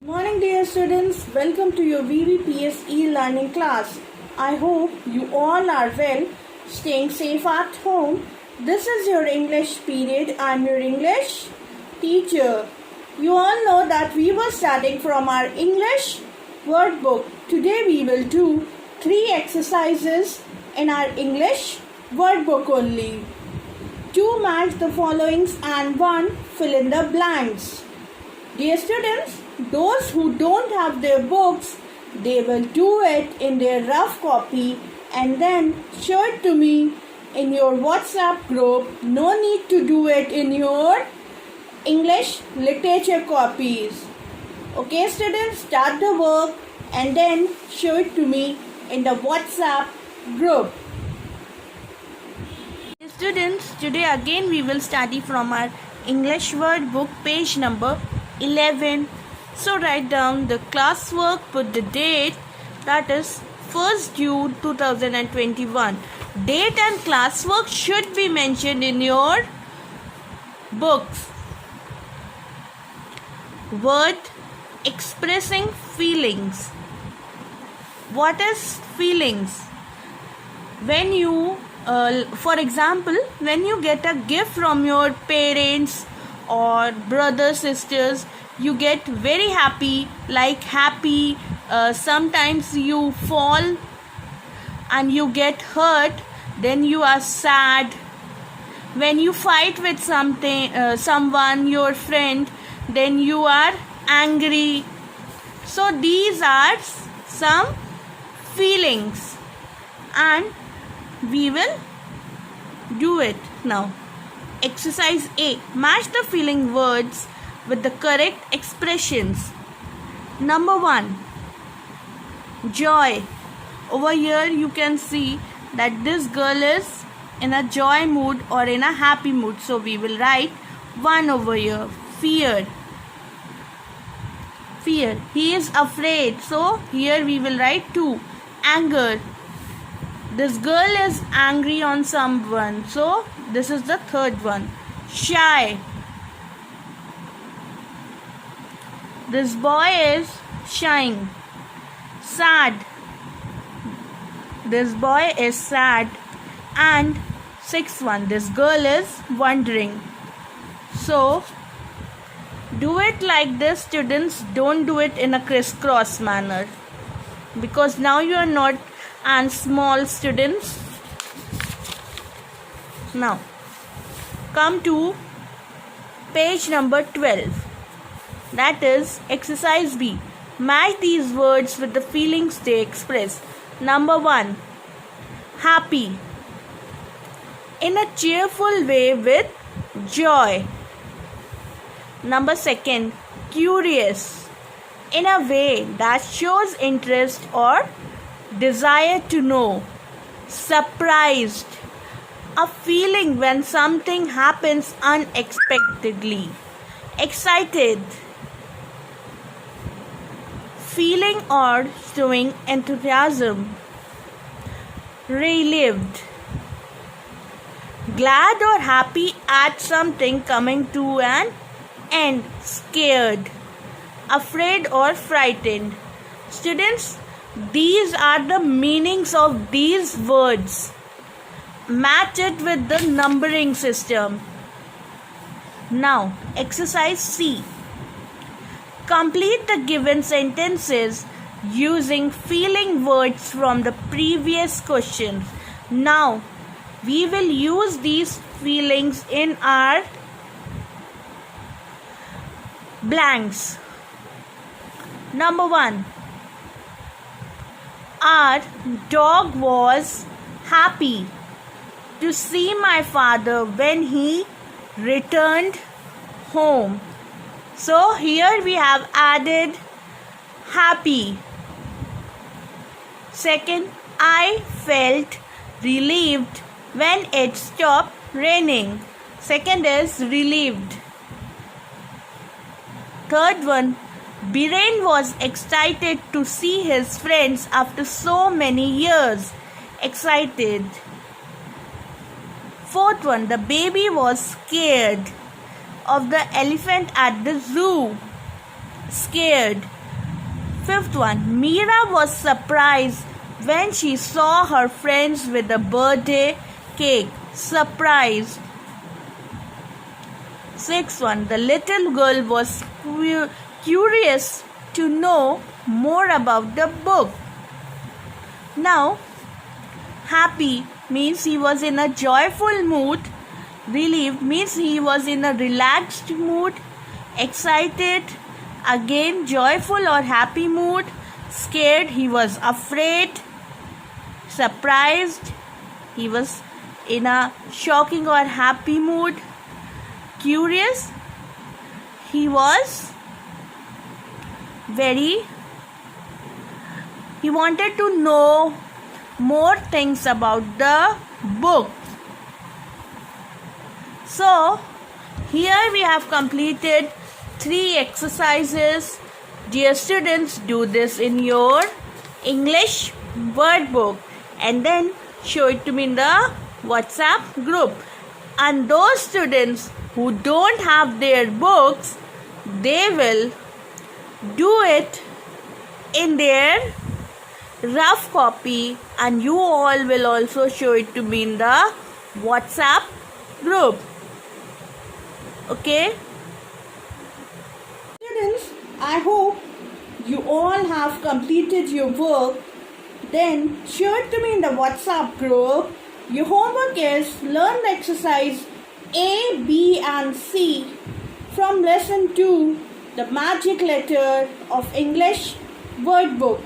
Morning dear students, welcome to your VVPS e-learning class. I hope you all are well, staying safe at home. This is your English period. I am your English teacher. You all know that we were starting from our English word book. Today we will do 3 exercises in our English word book only. 2 match the followings and 1 fill in the blanks. Dear students, those who don't have their books, they will do it in their rough copy and then show it to me in your WhatsApp group. No need to do it in your English literature copies. Okay students, start the work and then show it to me in the WhatsApp group. Students, today again we will study from our English word book page number 11. So write down the classwork, put the date, that is 1st June 2021. Date and classwork should be mentioned in your books. Word expressing feelings. What is feelings? When you for example, when you get a gift from your parents or brothers, sisters, you get very happy, like happy. Sometimes you fall and you get hurt, then you are sad. When you fight with someone, your friend, then you are angry. So these are some feelings and we will do it now. Exercise A. Match the feeling words with the correct expressions. Number 1. Joy. Over here you can see that this girl is in a joy mood or in a happy mood. So we will write 1 over here. Fear. Fear. He is afraid. So here we will write 2. Anger. This girl is angry on someone. So this is the 3rd one. Shy. This boy is shying. Sad. This boy is sad. And 6th one. This girl is wondering. So do it like this, students. Don't do it in a crisscross manner, because now you are not and small students. Now come to page number 12. That is exercise B. Match these words with the feelings they express. Number 1. Happy. In a cheerful way with joy. Number 2. Curious. In a way that shows interest or desire to know. Surprised. A feeling when something happens unexpectedly. Excited. Feeling or showing enthusiasm. Relieved. Glad or happy at something coming to an end. Scared. Afraid or frightened. Students, these are the meanings of these words. Match it with the numbering system. Now, exercise C. Complete the given sentences using feeling words from the previous questions. Now, we will use these feelings in our blanks. Number 1. Our dog was happy to see my father when he returned home. So here we have added happy. 2nd, I felt relieved when it stopped raining. 2nd is relieved. 3rd one, Biren was excited to see his friends after so many years. Excited. 4th one, the baby was scared of the elephant at the zoo. scared. Fifth one, Meera was surprised when she saw her friends with a birthday cake. Surprised. Sixth one, the little girl was curious to know more about the book. Now, happy means he was in a joyful mood. Relieved means he was in a relaxed mood. Excited, again joyful or happy mood. Scared, he was afraid. Surprised, he was in a shocking or happy mood. Curious, he wanted to know more things about the book. So, here we have completed 3 exercises. Dear students, do this in your English word book and then show it to me in the WhatsApp group. And those students who don't have their books, they will do it in their rough copy, and you all will also show it to me in the WhatsApp group. Okay? Students, I hope you all have completed your work. Then show it to me in the WhatsApp group. Your homework is learn the exercise A, B and C from lesson 2, the magic letter of English word book.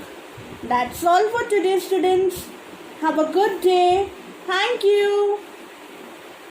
That's all for today, students. Have a good day. Thank you.